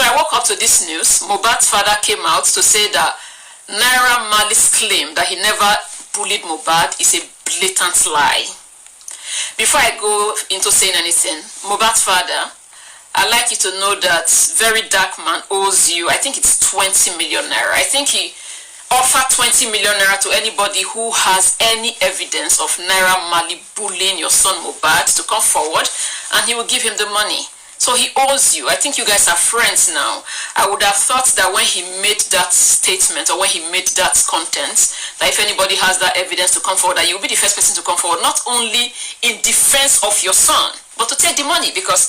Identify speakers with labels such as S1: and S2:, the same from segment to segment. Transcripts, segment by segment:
S1: So I woke up to this news. Mohbad's father came out to say that Naira Marley's claim that he never bullied Mohbad is a blatant lie. Before I go into saying anything, Mohbad's father, I'd like you to know that very dark man owes you, I think it's 20 million naira. I think he offered 20 million naira to anybody who has any evidence of Naira Marley bullying your son Mohbad to come forward, and he will give him the money. So he owes you. I think you guys are friends now. I would have thought that when he made that statement or when he made that content, that if anybody has that evidence to come forward, that you'll be the first person to come forward, not only in defense of your son, but to take the money. Because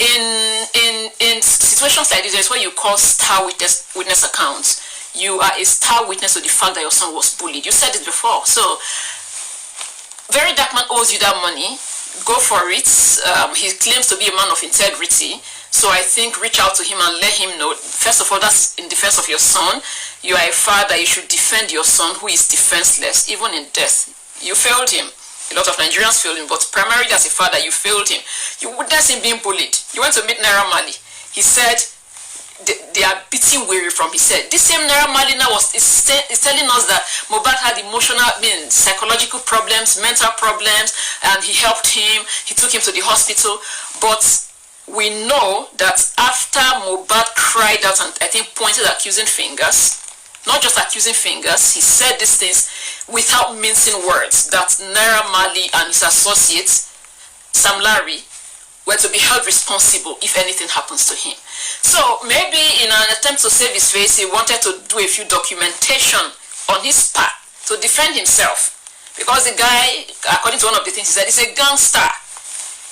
S1: in situations like this, where you call star witness accounts, you are a star witness to the fact that your son was bullied. You said it before. So very dark man owes you that money. Go for it. He claims to be a man of integrity, so I think reach out to him and let him know. First of all, that's in defense of your son. You are a father. You should defend your son who is defenseless, even in death. You failed him. A lot of Nigerians failed him, but primarily as a father, you failed him. You witnessed him being bullied. You went to meet Naira Marley. He said they are beating weary from his head. This same Naira Marley now is telling us that Mohbad had emotional, psychological problems, mental problems, and he helped him. He took him to the hospital. But we know that after Mohbad cried out and I think pointed accusing fingers, not just accusing fingers, he said these things without mincing words, that Naira Marley and his associates, Sam Larry, were to be held responsible if anything happens to him. So maybe in an attempt to save his face, he wanted to do a few documentation on his part to defend himself. Because the guy, according to one of the things he said, is a gangster.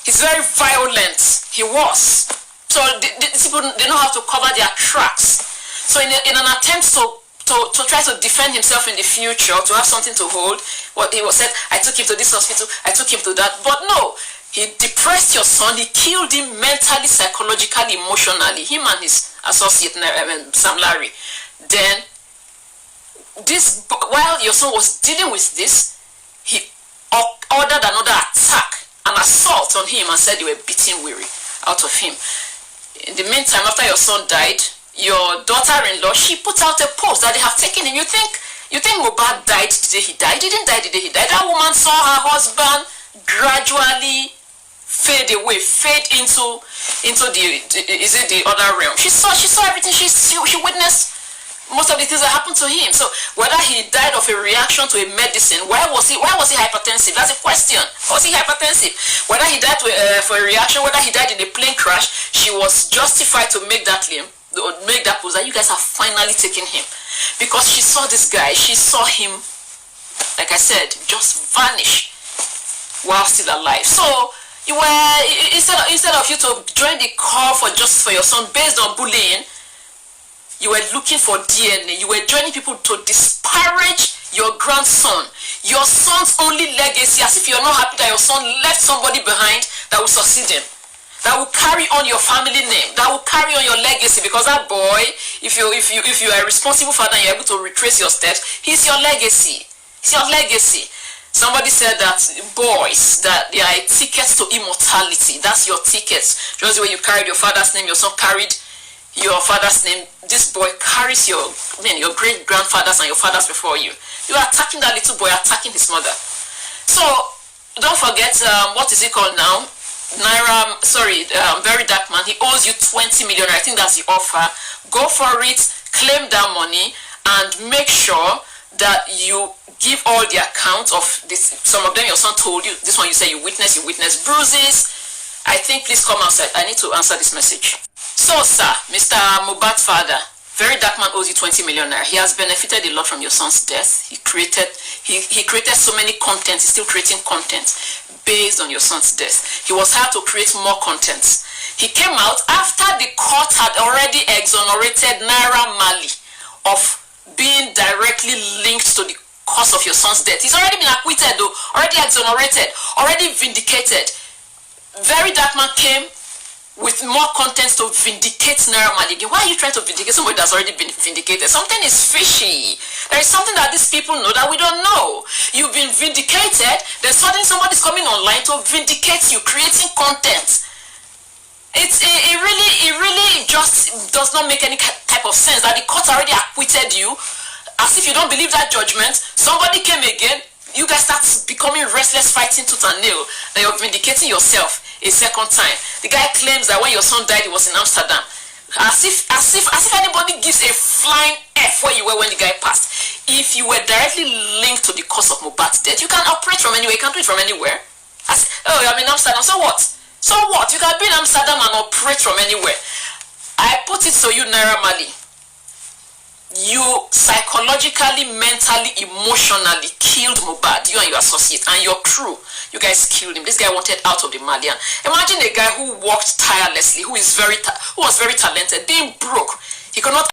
S1: He's very violent. He was. So these people, they know how to cover their tracks. So in an attempt to try to defend himself in the future, to have something to hold, what he was said, I took him to this hospital, I took him to that. But no, he depressed your son, he killed him mentally, psychologically, emotionally, him and his associate, Sam Larry. Then, while your son was dealing with this, he ordered another attack, an assault on him, and said they were beating weary out of him. In the meantime, after your son died, your daughter-in-law, she put out a post that they have taken him. You think Mohbad died the day he died? He didn't die the day he died. That woman saw her husband gradually fade away, fade into the other realm. She saw everything. She witnessed most of the things that happened to him. So whether he died of a reaction to a medicine, why was he hypertensive? That's a question. Was he hypertensive? Whether he died for a reaction, whether he died in a plane crash, she was justified to make that claim, or make that pose that you guys have finally taken him, because she saw this guy. She saw him, like I said, just vanish while still alive. So you were, instead of you to join the call for justice for your son based on bullying, you were looking for DNA. You were joining people to disparage your grandson, your son's only legacy, as if you're not happy that your son left somebody behind that will succeed him, that will carry on your family name, that will carry on your legacy. Because that boy, if you are a responsible father and you're able to retrace your steps, he's your legacy. It's your legacy. Somebody said that boys, that they are tickets to immortality. That's your tickets. Just the way you carried your father's name, your son carried your father's name. This boy carries your great grandfathers and your fathers before you. You are attacking that little boy, attacking his mother. So don't forget, what is it called now? Very dark man. He owes you 20 million. I think that's the offer. Go for it, claim that money, and make sure that you give all the accounts of this. Some of them your son told you. This one you say you witnessed bruises. I think please come outside. I need to answer this message. So sir, Mr. Mohbad's father, very dark man owes you 20 million naira. He has benefited a lot from your son's death. He created so many content. He's still creating content based on your son's death. He was hired to create more content. He came out after the court had already exonerated Naira Marley of being directly linked to the cause of your son's death. He's already been acquitted though, already exonerated, already vindicated. Very dark man came with more content to vindicate Naira Marley. Why are you trying to vindicate somebody that's already been vindicated? Something is fishy. There is something that these people know that we don't know. You've been vindicated, then suddenly somebody's coming online to vindicate you, creating content. It really just does not make any type of sense that the court already acquitted you, as if you don't believe that judgment. Somebody came again, you guys start becoming restless, fighting tooth and nail. Then you're vindicating yourself a second time. The guy claims that when your son died, he was in Amsterdam. As if anybody gives a flying F where you were when the guy passed. If you were directly linked to the cause of Mohbad's death, you can operate from anywhere. You can do it from anywhere. Oh, I'm in Amsterdam. So what? So what? You can be in Amsterdam and operate from anywhere. I put it to you, Naira Marley. You psychologically, mentally, emotionally killed Mohbad, you and your associate and your crew. You guys killed him. This guy wanted out of the Malian. Imagine a guy who worked tirelessly, who was very talented, being broke. He could not.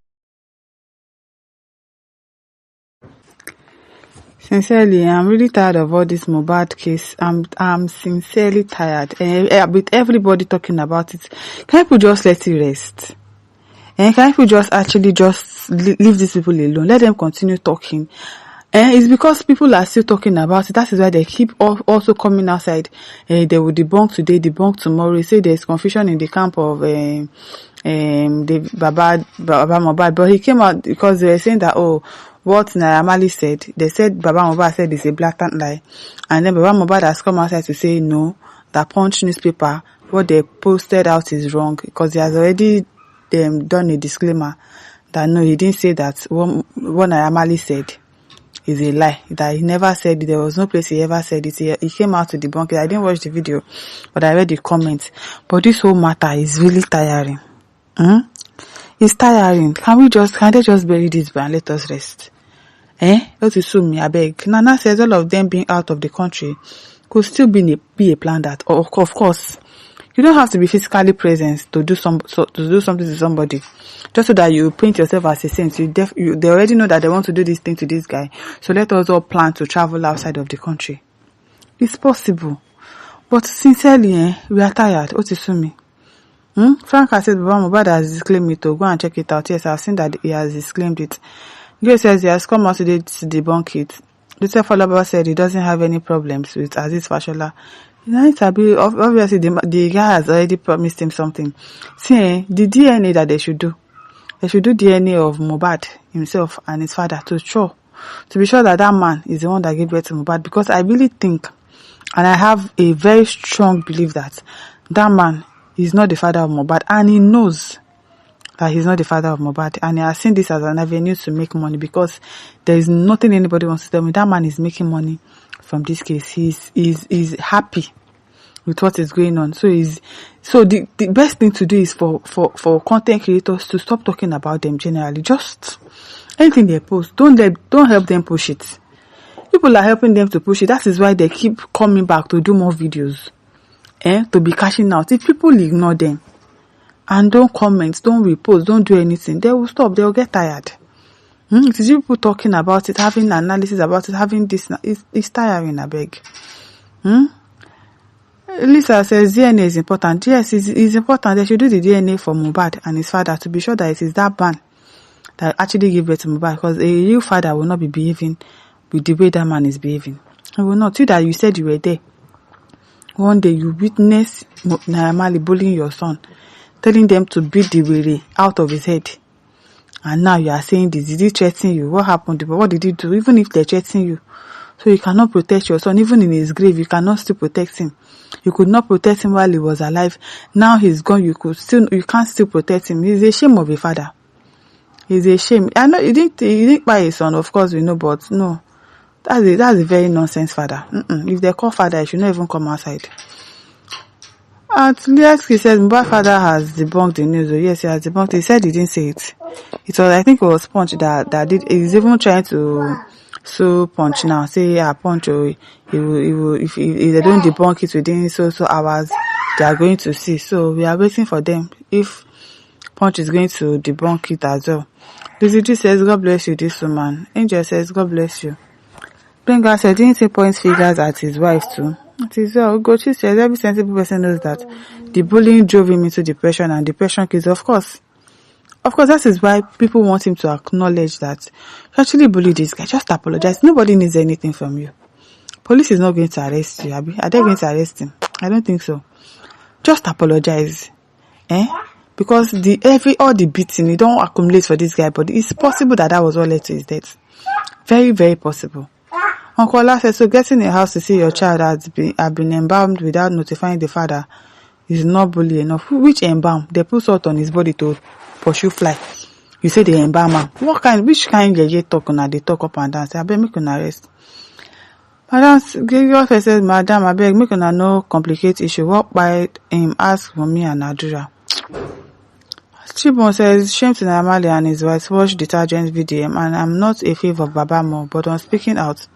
S2: Sincerely, I'm really tired of all this Mohbad case. I'm sincerely tired. With everybody talking about it, can people just let it rest? And can people just actually just leave these people alone? Let them continue talking. And it's because people are still talking about it. That is why they keep also coming outside. They will debunk today, debunk tomorrow. They say there's confusion in the camp of the Baba Mohbad. But he came out because they were saying that, what Naira Marley said, they said Baba Mohbad said is a blatant lie. And then Baba Mohbad has come outside to say no, that Punch newspaper, what they posted out is wrong, because he has already done a disclaimer that no, he didn't say that what Naira Marley said is a lie, that he never said it. There was no place he ever said it. He came out to debunk it. I didn't watch the video, but I read the comments. But this whole matter is really tiring. It's tiring. Can they just bury this and let us rest? Don't you sue me, I beg. Nana says all of them being out of the country could still be a plan that, of course, you don't have to be physically present to do something to somebody, just so that you paint yourself as a saint. They already know that they want to do this thing to this guy, so let us all plan to travel outside of the country. It's possible, but sincerely, we are tired. What is me? Frank has said Baba Mohbad has disclaimed it. To go and check it out. Yes, I've seen that he has disclaimed it. Grace says he has come out today to debunk it. Luther Follower said he doesn't have any problems with Aziz Fashola. Obviously, the guy has already promised him something. See, the DNA that they should do DNA of Mohbad himself and his father to be sure that that man is the one that gave birth to Mohbad. Because I really think, and I have a very strong belief that man is not the father of Mohbad, and he knows that he's not the father of Mohbad, and he has seen this as an avenue to make money, because there is nothing anybody wants to tell me. That man is making money from this case. He's happy with what is going on. So the best thing to do is for content creators to stop talking about them generally. Just anything they post, don't help them push it. People are helping them to push it. That is why they keep coming back to do more videos, to be cashing out. If people ignore them and don't comment, don't repost, don't do anything, they will stop. They will get tired. It is people talking about it, having analysis about it, having this. It's tiring, I beg. Lisa says DNA is important. Yes, it's important. They should do the DNA for Mohbad and his father to be sure that it is that man that actually gave birth to Mohbad, because a real father will not be behaving with the way that man is behaving. He will not. You that you said you were there. One day you witness Naira Marley bullying your son, telling them to beat the weary out of his head. And now you are saying this. Did he threaten you? What happened? What did he do? Even if they threaten you, so you cannot protect your son. Even in his grave, you cannot still protect him. You could not protect him while he was alive. Now he's gone. You can't still protect him. He's a shame of a father. He's a shame. I know he didn't buy his son, of course we know, but no, that's a very nonsense father. If they call father, he should not even come outside. He says Mohbad father has debunked the news. Yes, he has debunked it. He said he didn't say it. It was, I think it was Punch that did. He's even trying to sue Punch now. Say, Punch, he will, if they don't debunk it within so hours, they are going to see. So we are waiting for them. If Punch is going to debunk it as well. Lizzie says, God bless you, this woman. Angel says, God bless you. Benga said, didn't he point fingers at his wife too? It is well. Gochi says, every sensible person knows that the bullying drove him into depression, and depression kills. Of course, that is why people want him to acknowledge that you actually bullied this guy. Just apologize. Nobody needs anything from you. Police is not going to arrest you, Abi. Are they going to arrest him? I don't think so. Just apologize. Because all the beating, it don't accumulate for this guy, but it's possible that was what led to his death. Very, very possible. Uncle Ola says, so getting a house to see your child has been embalmed without notifying the father is not bully enough. Which embalm? They put salt on his body to pursue fly. You say the embalm am. Which kind of talk on they talk up and down? Say, I beg make una rest. Madam says, Madam, I beg make una no complicate issue. What by him ask for me and Adura. Chibon says, shame to Naira Marley and his Whitewashed detergent VDM, and I'm not a fave of Baba Mo, but on speaking out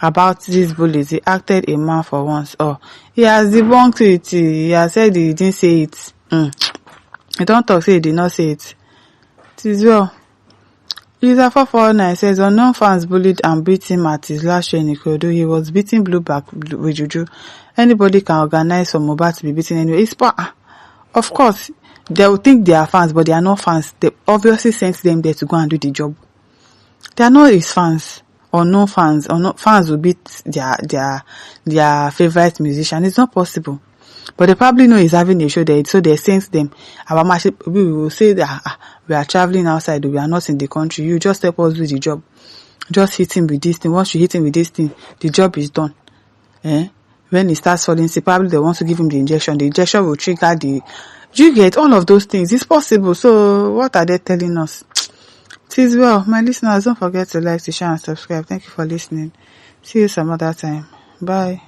S2: about these bullies, he acted a man for once. Oh, he has debunked it. He has said he didn't say it. He don't talk, say he did not say it. It is well. User 449 says, unknown fans bullied and beat him at his last show in Ikorodu. He was beating blue back with juju. Anybody can organize for Mohbad to be beaten anyway. Of course, they will think they are fans, but they are not fans. They obviously sent them there to go and do the job. They are not his fans. Or no fans. Or no fans will beat their favorite musician. It's not possible. But they probably know he's having a show there, so they sent them. We will say that we are traveling outside, we are not in the country. You just help us do the job. Just hit him with this thing. Once you hit him with this thing, the job is done. When he starts falling sick, probably they want to give him the injection. The injection will trigger you get all of those things. It's possible. So what are they telling us? It is well. My listeners, don't forget to like, to share and subscribe. Thank you for listening. See you some other time. Bye.